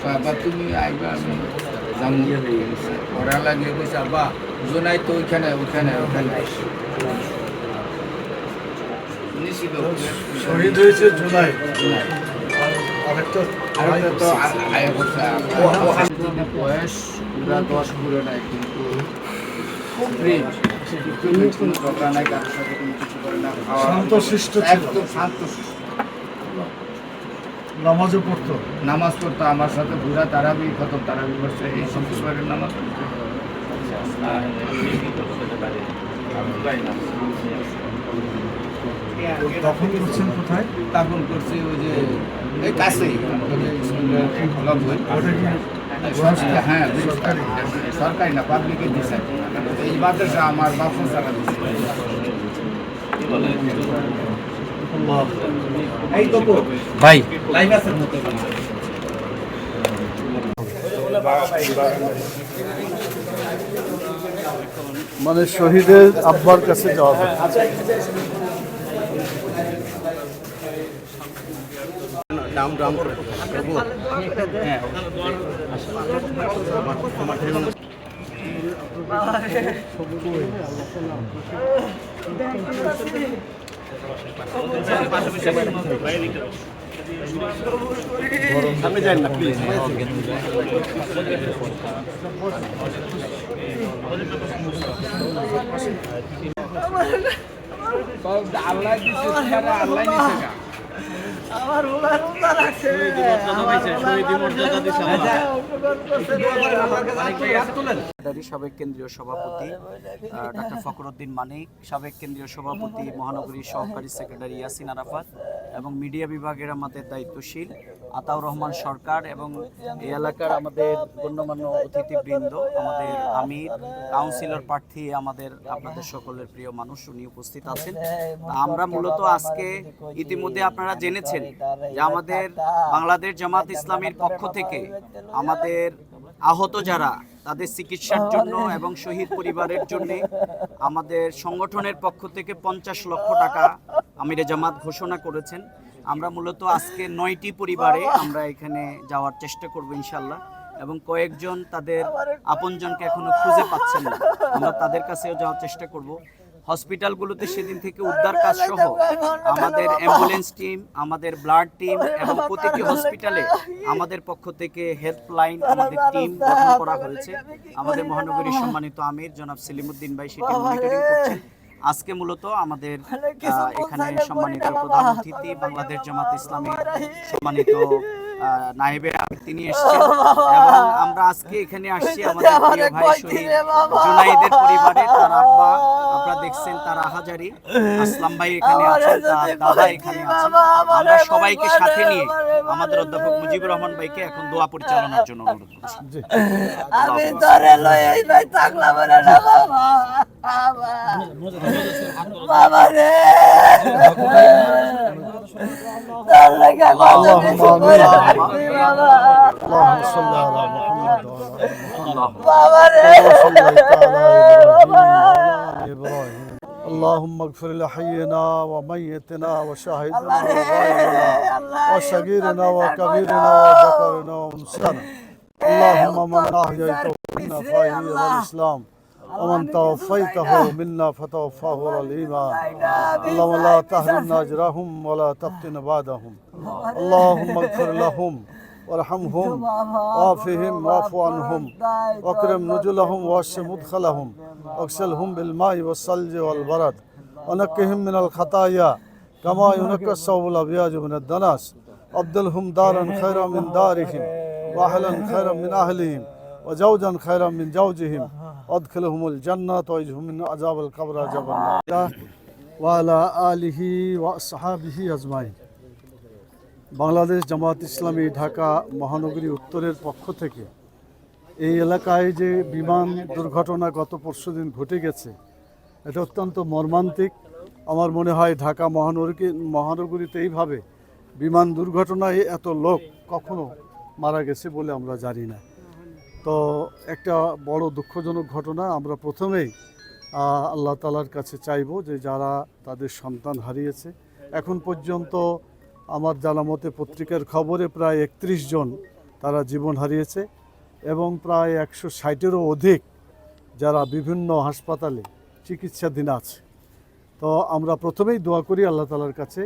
বাবা তুমি আইবা আমি পড়া লাগিয়ে কইছে আব্বা জোনাই তো ওইখানে ওইখানে ওখানে শহীদ হয়েছে জোনাই। বয়স পুরা 10 পুরো নাই, কিন্তু কোনো ঝগড়া নাই, কারোর সাথে কোনো কিছু করে না, শান্তশিষ্ট একদম শান্তশিষ্ট। নামাজও পড়তো, নামাজ পড়তো আমার সাথে, পুরা তারাবি খতম, তারাবি বসছে এই সময় নামাজ তখন করছেন কোথায়? তখন করছি ওই যে এই কাছেই আমাদের স্কুলের ক্লাব বই। হ্যাঁ সরকারি না, পাবলিকের দিচ্ছে। এই মাদ্রাসা আমার বাপু চালা দিচ্ছে। ভাই মানে শহীদের আব্বার কাছে যাওয়া যায়। আমি যাই না প্লিজ। আল্লাহ দিছে, আল্লাহ দিছে। আমার রোজা রাখছে, সাবেক কেন্দ্রীয় সভাপতি ডাক্তার ফখরুদ্দিন মানিক, সাবেক কেন্দ্রীয় সভাপতি মহানগরী সহকারী সেক্রেটারি ইয়াসিন আরাফাত এবং মিডিয়া বিভাগের আমাদের দায়িত্বশীল আতাউর রহমান সরকার এবং এই এলাকার আমাদের গণ্যমান্য অতিথিবৃন্দ, আমাদের আমির, কাউন্সিলর প্রার্থী, আমাদের আপনাদের সকলের প্রিয় মানুষ উনি উপস্থিত আছেন। আমরা মূলত আজকে ইতিমধ্যে আপনারা জেনেছেন যে আমাদের বাংলাদেশ জামাত ইসলামীর পক্ষ থেকে আমাদের আহত যারা তাদের চিকিৎসার জন্য এবং শহীদ পরিবারের জন্য আমাদের সংগঠনের পক্ষ থেকে 50 লক্ষ টাকা আমিরে জামাত ঘোষণা করেছেন। আমরা মূলত আজকে 9টি পরিবারে আমরা এখানে যাওয়ার চেষ্টা করব ইনশাল্লাহ, এবং কয়েকজন তাদের আপনজনকে এখনো খুঁজে পাচ্ছেন না, আমরা তাদের কাছেও যাওয়ার চেষ্টা করব। হসপিটালগুলোতে সেদিন থেকে উদ্ধার কাজ সহ আমাদের অ্যাম্বুলেন্স টিম, আমাদের ব্লাড টিম এবং প্রতিটি হসপিটালে আমাদের পক্ষ থেকে হেল্পলাইন আমাদের টিম গঠন করা হয়েছে। আমাদের মহানগরীর সম্মানিত আমির জনাব সেলিমউদ্দিন ভাই সেটি মনিটরিং করছেন। আজকে মূলত আমাদের এখানে সম্মানিত প্রধান অতিথি বাংলাদেশ জামাত ইসলামী সম্মানিত নায়েবে আমির তিনি এসেছেন, এবং আমরা আজকে এখানে আসছি আমাদের প্রিয় ভাই শহীদ জুনাইদের পরিবারে। তার আব্বা আপনারা দেখছেন, তার আহাজারি আসলাম ভাই এখানে আছেন, তার দাদা এখানে আছেন। আমরা সবাইকে সাথে নিয়ে আমাদের অধ্যাপক মুজিবুর রহমান ভাইকে এখন দোয়া পরিচালনার জন্য অনুরোধ করছি। আমি ধরে লই ভাই থাকলাম না বাবা, বাবা রে তার লাগা কথা কিছু করে বাবা রে اللهم اغفر لحينا وميتنا وشاهدنا وغائبنا وصغيرنا وكبيرنا وذكرنا وانثانا. اللهم من احييته منا فاحيه على الاسلام ومن توفيته منا فتوفاه على الايمان. اللهم لا تحرمنا اجرهم ولا تفتنا بعدهم. اللهم اغفر لهم وارحمهم وعافهم واعف عنهم واكرم نزلهم واسع مدخلهم واغسلهم بالماء والثلج والبرد ونقهم من الخطايا كما ينقى الثوب الابيض من الدنس. ابدلهم دارا خيرا من دارهم واهلا خيرا من اهلهم وزوجا خيرا من زوجهم وادخلهم الجنة واجهم من عذاب القبر عذاب النار. وعلى آله وأصحابه أجمعين. বাংলাদেশ জামাত ইসলামী ঢাকা মহানগরী উত্তরের পক্ষ থেকে এই এলাকায় যে বিমান দুর্ঘটনা গত পরশুদিন ঘটে গেছে, এটা অত্যন্ত মর্মান্তিক। আমার মনে হয় ঢাকা মহানগরীতে এইভাবে বিমান দুর্ঘটনায় এত লোক কখনো মারা গেছে বলে আমরা জানি না। তো একটা বড় দুঃখজনক ঘটনা। আমরা প্রথমেই আল্লাহ তাআলার কাছে চাইব যে যারা তাদের সন্তান হারিয়েছে, এখন পর্যন্ত আমার জানা মতে পত্রিকার খবরে প্রায় 31 জন তারা জীবন হারিয়েছে এবং প্রায় 160-এরও অধিক যারা বিভিন্ন হাসপাতালে চিকিৎসাধীন আছে। তো আমরা প্রথমেই দোয়া করি আল্লাহ তাআলার কাছে,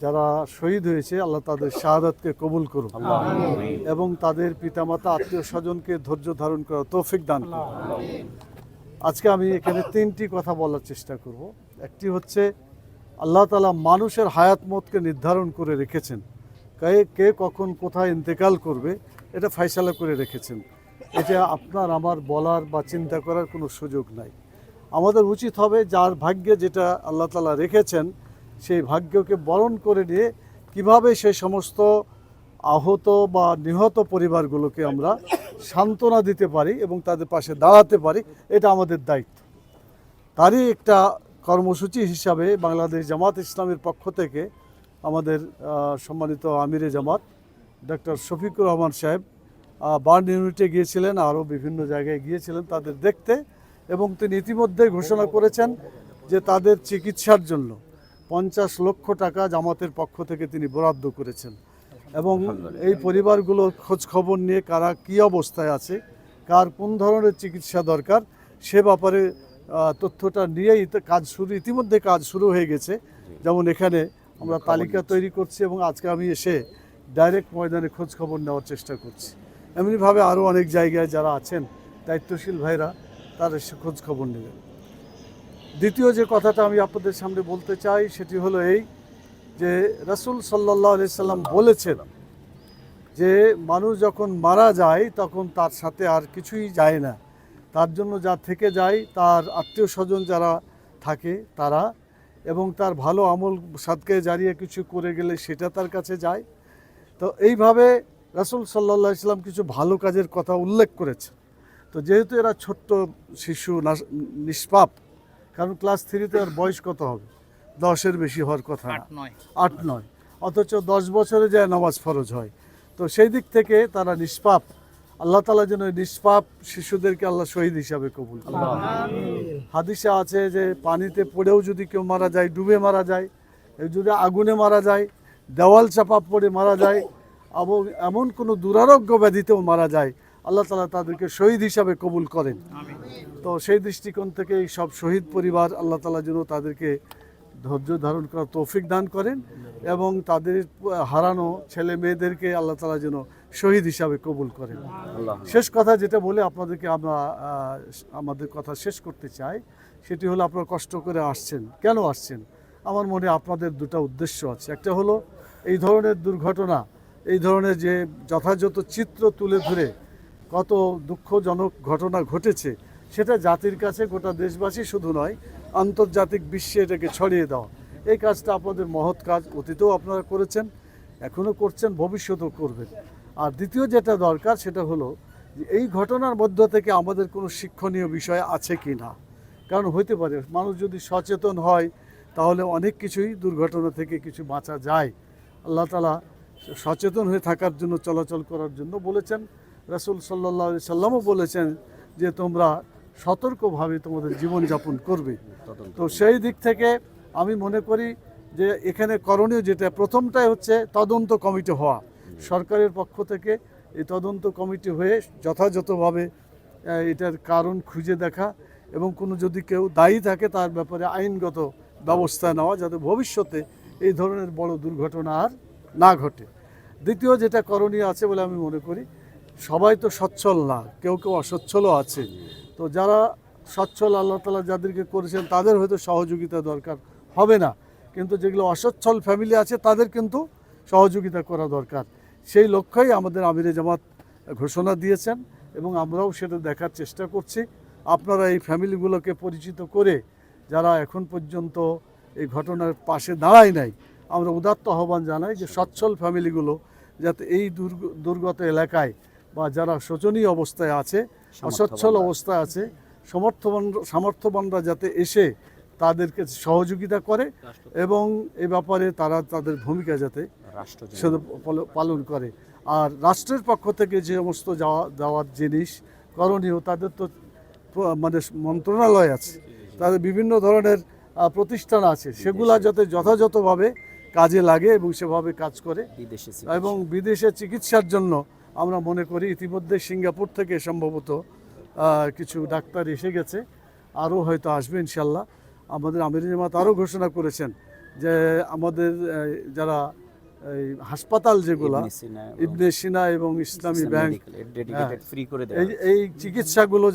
যারা শহীদ হয়েছে আল্লাহ তাদের শাহাদাতকে কবুল করুন এবং তাদের পিতামাতা আত্মীয় স্বজনকে ধৈর্য ধারণ করার তৌফিক দান করুন। আজকে আমি এখানে 3টি কথা বলার চেষ্টা করব। একটি হচ্ছে আল্লাহ তাআলা মানুষের হায়াত মতকে নির্ধারণ করে রেখেছেন, কে কখন কোথায় ইন্তেকাল করবে এটা ফয়সালা করে রেখেছেন। এটা আপনার আমার বলার বা চিন্তা করার কোনো সুযোগ নাই। আমাদের উচিত হবে যার ভাগ্যে যেটা আল্লাহ তাআলা রেখেছেন সেই ভাগ্যকে বরণ করে নিয়ে কিভাবে সেই সমস্ত আহত বা নিহত পরিবারগুলোকে আমরা সান্ত্বনা দিতে পারি এবং তাদের পাশে দাঁড়াতে পারি, এটা আমাদের দায়িত্ব। তারই একটা কর্মসূচি হিসাবে বাংলাদেশ জামাত ইসলামের পক্ষ থেকে আমাদের সম্মানিত আমিরে জামাত ডক্টর শফিকুর রহমান সাহেব বার্ন ইউনিটে গিয়েছিলেন, আরও বিভিন্ন জায়গায় গিয়েছিলেন তাদের দেখতে, এবং তিনি ইতিমধ্যে ঘোষণা করেছেন যে তাদের চিকিৎসার জন্য 50 লক্ষ টাকা জামাতের পক্ষ থেকে তিনি বরাদ্দ করেছেন। এবং এই পরিবারগুলোর খোঁজ খবর নিয়ে কারা কী অবস্থায় আছে, কার কোন ধরনের চিকিৎসা দরকার সে ব্যাপারে তথ্যটা নিয়েই ইতিমধ্যে কাজ শুরু হয়ে গেছে। যেমন এখানে আমরা তালিকা তৈরি করছি এবং আজকে আমি এসে ডাইরেক্ট ময়দানে খোঁজ খবর নেওয়ার চেষ্টা করছি। এমনিভাবে আরও অনেক জায়গায় যারা আছেন দায়িত্বশীল ভাইরা তারা সে খোঁজ খবর নেবেন। দ্বিতীয় যে কথাটা আমি আপনাদের সামনে বলতে চাই সেটি হলো এই যে রাসূল সাল্লাল্লাহু আলাইহি সাল্লাম বলেছেন যে মানুষ যখন মারা যায় তখন তার সাথে আর কিছুই যায় না, তার জন্য যা থেকে যায় তার আত্মীয় স্বজন যারা থাকে তারা, এবং তার ভালো আমল সাদকায়ে জারিয়া কিছু করে গেলে সেটা তার কাছে যায়। তো এইভাবে রাসূল সাল্লাল্লাহু আলাইহি সাল্লাম কিছু ভালো কাজের কথা উল্লেখ করেছেন। তো যেহেতু এরা ছোট্ট শিশু নিষ্পাপ, কারণ ক্লাস 3-তে আর বয়স কত হবে, 10-এর বেশি হওয়ার কথা না, 8-9, অথচ 10 বছরে যায় নামাজ ফরজ হয়। তো সেই দিক থেকে তারা নিষ্পাপ। আল্লাহ তাআলা যেন নিষ্পাপ শিশুদেরকে আল্লাহ শহীদ হিসাবে কবুল করেন। হাদিসে আছে যে পানিতে পড়েও যদি কেউ মারা যায়, ডুবে মারা যায়, যদি আগুনে মারা যায়, দেওয়াল চাপা পড়ে মারা যায়, এবং এমন কোনো দুরারোগ্য ব্যাধিতেও মারা যায়, আল্লাহ তাআলা তাদেরকে শহীদ হিসাবে কবুল করেন। তো সেই দৃষ্টিকোণ থেকে এই সব শহীদ পরিবার আল্লাহ তাআলা যেন তাদেরকে ধৈর্য ধারণ করার তৌফিক দান করেন এবং তাদের হারানো ছেলে মেয়েদেরকে আল্লাহ তাআলা যেন শহীদ হিসাবে কবুল করেন। শেষ কথা যেটা বলে আপনাদেরকে আমরা আমাদের কথা শেষ করতে চাই সেটি হলো, আপনারা কষ্ট করে আসছেন, কেন আসছেন? আমার মনে আপনাদের দুটো উদ্দেশ্য আছে। একটা হলো এই ধরনের দুর্ঘটনা, এই ধরনের যে যথাযথ চিত্র তুলে ধরে কত দুঃখজনক ঘটনা ঘটেছে সেটা জাতির কাছে, গোটা দেশবাসী শুধু নয় আন্তর্জাতিক বিশ্বে এটাকে ছড়িয়ে দেওয়া, এই কাজটা আপনাদের মহৎ কাজ। অতীতেও আপনারা করেছেন, এখনও করছেন, ভবিষ্যতেও করবেন। আর দ্বিতীয় যেটা দরকার সেটা হলো যে এই ঘটনার মধ্য থেকে আমাদের কোনো শিক্ষণীয় বিষয় আছে কি না। কারণ হইতে পারে মানুষ যদি সচেতন হয় তাহলে অনেক কিছুই দুর্ঘটনা থেকে কিছু বাঁচা যায়। আল্লাহ তাআলা সচেতন হয়ে থাকার জন্য, চলাচল করার জন্য বলেছেন। রাসূল সাল্লাল্লাহু আলাইহি সাল্লামও বলেছেন যে তোমরা সতর্কভাবে তোমাদের জীবনযাপন করবে। তো সেই দিক থেকে আমি মনে করি যে এখানে করণীয় যেটা, প্রথমটাই হচ্ছে তদন্ত কমিটি হওয়া। সরকারের পক্ষ থেকে এই তদন্ত কমিটি হয়ে যথাযথভাবে এটার কারণ খুঁজে দেখা এবং কোনো যদি কেউ দায়ী থাকে তার ব্যাপারে আইনগত ব্যবস্থা নেওয়া, যাতে ভবিষ্যতে এই ধরনের বড় দুর্ঘটনা আর না ঘটে। দ্বিতীয় যেটা করণীয় আছে বলে আমি মনে করি, সবাই তো সচ্ছল না, কেউ কেউ অসচ্ছলও আছে। তো যারা সচ্ছল আল্লাহ তাআলা যাদেরকে করেছেন তাদের হয়তো সহযোগিতা দরকার হবে না, কিন্তু যেগুলো অসচ্ছল ফ্যামিলি আছে তাদের কিন্তু সহযোগিতা করা দরকার। সেই লক্ষ্যেই আমাদের আমিরে জামাত ঘোষণা দিয়েছেন এবং আমরাও সেটা দেখার চেষ্টা করছি। আপনারা এই ফ্যামিলিগুলোকে পরিচিত করে যারা এখন পর্যন্ত এই ঘটনার পাশে দাঁড়ায় নাই, আমরা উদাত্ত আহ্বান জানাই যে সচ্ছল ফ্যামিলিগুলো যাতে এই দুর্গত এলাকায় বা যারা শোচনীয় অবস্থায় আছে, অসচ্ছল অবস্থায় আছে, সামর্থ্যবানরা যাতে এসে তাদেরকে সহযোগিতা করে এবং এ ব্যাপারে তারা তাদের ভূমিকা যাতে শুধু পালন করে। আর রাষ্ট্রের পক্ষ থেকে যে সমস্ত যাওয়ার জিনিস করণীয়, তাদের তো মানে মন্ত্রণালয় আছে, তাদের বিভিন্ন ধরনের প্রতিষ্ঠান আছে, সেগুলা যাতে যথাযথভাবে কাজে লাগে এবং সেভাবে কাজ করে। এবং বিদেশে চিকিৎসার জন্য আমরা মনে করি ইতিমধ্যে সিঙ্গাপুর থেকে সম্ভবত কিছু ডাক্তার এসে গেছে, আরও হয়তো আসবে ইনশাল্লাহ। আমাদের আমির জামাত আরও ঘোষণা করেছেন যে আমাদের যারা এই হাসপাতাল যেগুলা ইবনে সিনা এবং ইসলামী ব্যাংক, ফ্রি করে এই চিকিৎসাগুলো